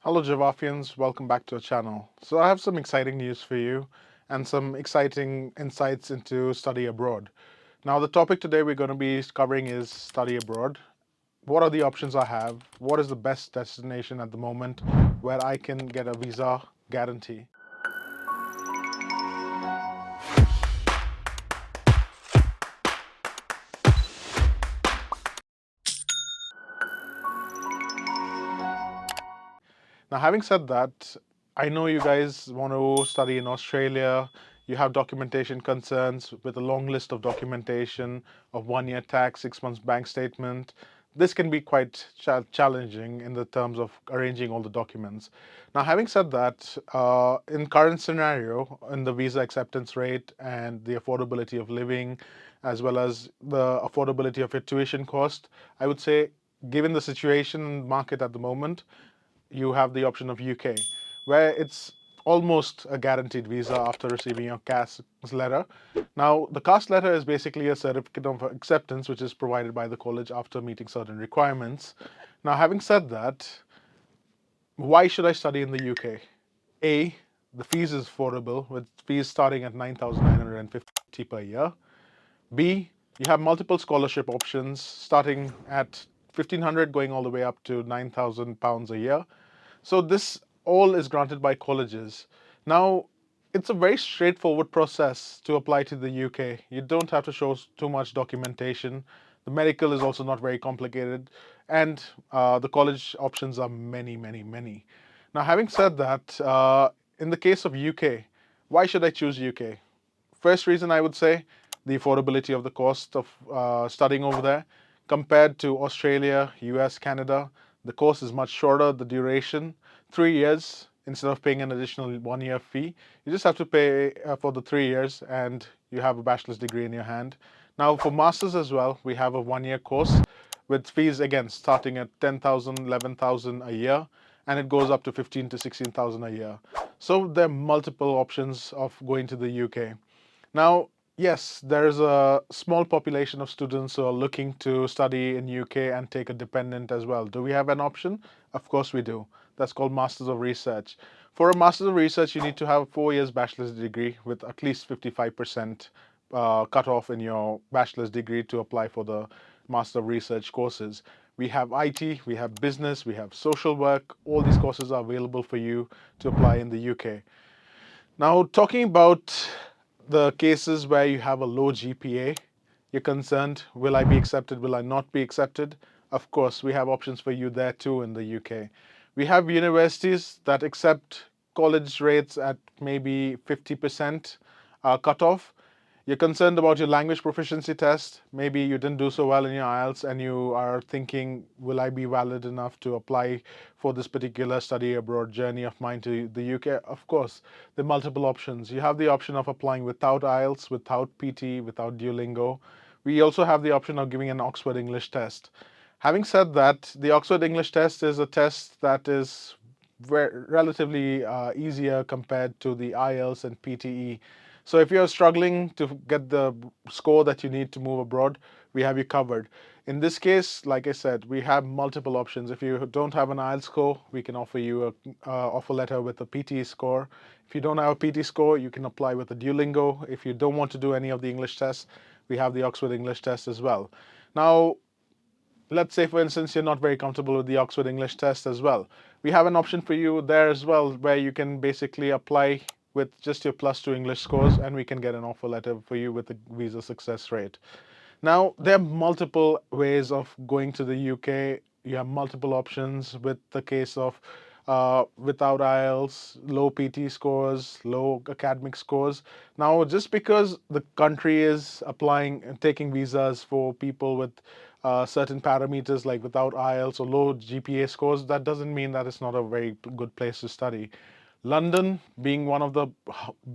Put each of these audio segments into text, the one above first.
Hello Jawaafians, welcome back to our channel. So I have some exciting news for you and some exciting insights into study abroad. Now the topic today we're going to be covering is study abroad. What are the options I have? What is the best destination at the moment where I can get a visa guarantee? Now, having said that, I know you guys want to study in Australia. You have documentation concerns with a long list of documentation of 1 year tax, 6 months bank statement. This can be quite challenging in the terms of arranging all the documents. Now, having said that, in current scenario, in the visa acceptance rate and the affordability of living, as well as the affordability of your tuition cost, I would say, given the situation market at the moment, you have the option of UK, where it's almost a guaranteed visa after receiving your CAS letter. Now, the CAS letter is basically a certificate of acceptance which is provided by the college after meeting certain requirements. Now, having said that, why should I study in the UK? A, the fees is affordable, with fees starting at 9,950 per year. B, you have multiple scholarship options starting at 1,500 going all the way up to £9,000 a year. So this all is granted by colleges. Now, it's a very straightforward process to apply to the UK. You don't have to show too much documentation. The medical is also not very complicated, and the college options are many, many, many. Now, having said that, in the case of UK, why should I choose UK? First reason I would say the affordability of the cost of studying over there compared to Australia, US, Canada. The course is much shorter, the duration, 3 years instead of paying an additional 1 year fee. You just have to pay for the 3 years and you have a bachelor's degree in your hand. Now, for masters as well, we have a 1 year course with fees again starting at 10,000, 11,000 a year, and it goes up to 15 to 16,000 a year. So there are multiple options of going to the UK. Now, yes, there is a small population of students who are looking to study in UK and take a dependent as well. Do we have an option? Of course we do. That's called Masters of Research. For a Masters of Research, you need to have 4 years bachelor's degree with at least 55% cutoff in your bachelor's degree to apply for the Master of Research courses. We have IT, we have business, we have social work. All these courses are available for you to apply in the UK. Now, talking about the cases where you have a low GPA, you're concerned, will I be accepted, will I not be accepted? Of course, we have options for you there too in the UK. We have universities that accept college rates at maybe 50% cutoff. You're concerned about your language proficiency test. Maybe you didn't do so well in your IELTS and you are thinking, will I be valid enough to apply for this particular study abroad journey of mine to the UK? Of course, there are multiple options. You have the option of applying without IELTS, without PT, without Duolingo. We also have the option of giving an Oxford English test. Having said that, the Oxford English test is a test that is relatively easier compared to the IELTS and PTE. So if you're struggling to get the score that you need to move abroad, we have you covered. In this case, like I said, we have multiple options. If you don't have an IELTS score, we can offer you a offer letter with a PT score. If you don't have a PT score, you can apply with a Duolingo. If you don't want to do any of the English tests, we have the Oxford English test as well. Now, let's say, for instance, you're not very comfortable with the Oxford English test as well. We have an option for you there as well, where you can basically apply with just your +2 English scores, and we can get an offer letter for you with a visa success rate. Now, there are multiple ways of going to the UK. You have multiple options with the case of without IELTS, low PT scores, low academic scores. Now, just because the country is applying and taking visas for people with certain parameters like without IELTS or low GPA scores, that doesn't mean that it's not a very good place to study. London, being one of the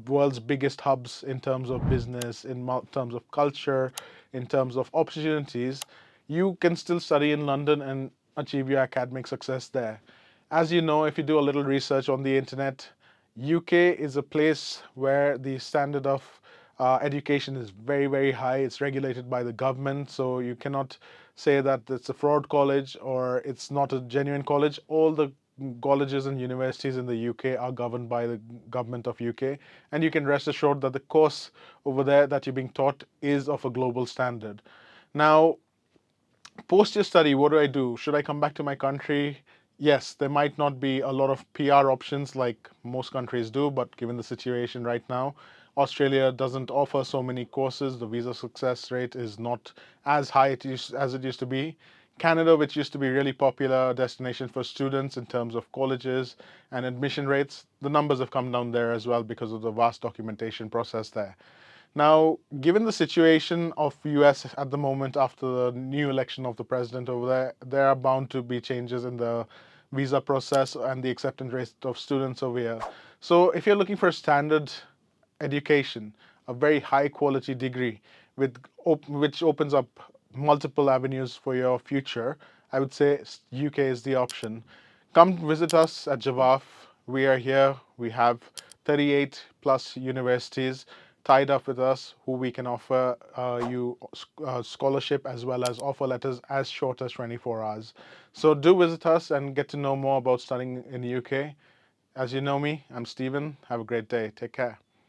world's biggest hubs in terms of business, in terms of culture, in terms of opportunities, you can still study in London and achieve your academic success there. As you know, if you do a little research on the internet, UK is a place where the standard of education is very, very high. It's regulated by the government, so you cannot say that it's a fraud college or it's not a genuine college. All the colleges and universities in the UK are governed by the government of UK, and you can rest assured that the course over there that you're being taught is of a global standard. Now, post your study, what do I do? Should I come back to my country? Yes, there might not be a lot of PR options like most countries do, but given the situation right now, Australia doesn't offer so many courses. The visa success rate is not as high as it used to be. Canada, which used to be really popular destination for students in terms of colleges and admission rates, the numbers have come down there as well because of the vast documentation process there. Now, given the situation of US at the moment after the new election of the president over there, there are bound to be changes in the visa process and the acceptance rate of students over here. So if you're looking for a standard education, a very high quality degree with which opens up multiple avenues for your future, I would say UK is the option. Come visit us at Jawaaf. We are here. We have 38 plus universities tied up with us who we can offer you scholarship as well as offer letters as short as 24 hours. So do visit us and get to know more about studying in the UK. As you know me, I'm Stephen. Have a great day. Take care.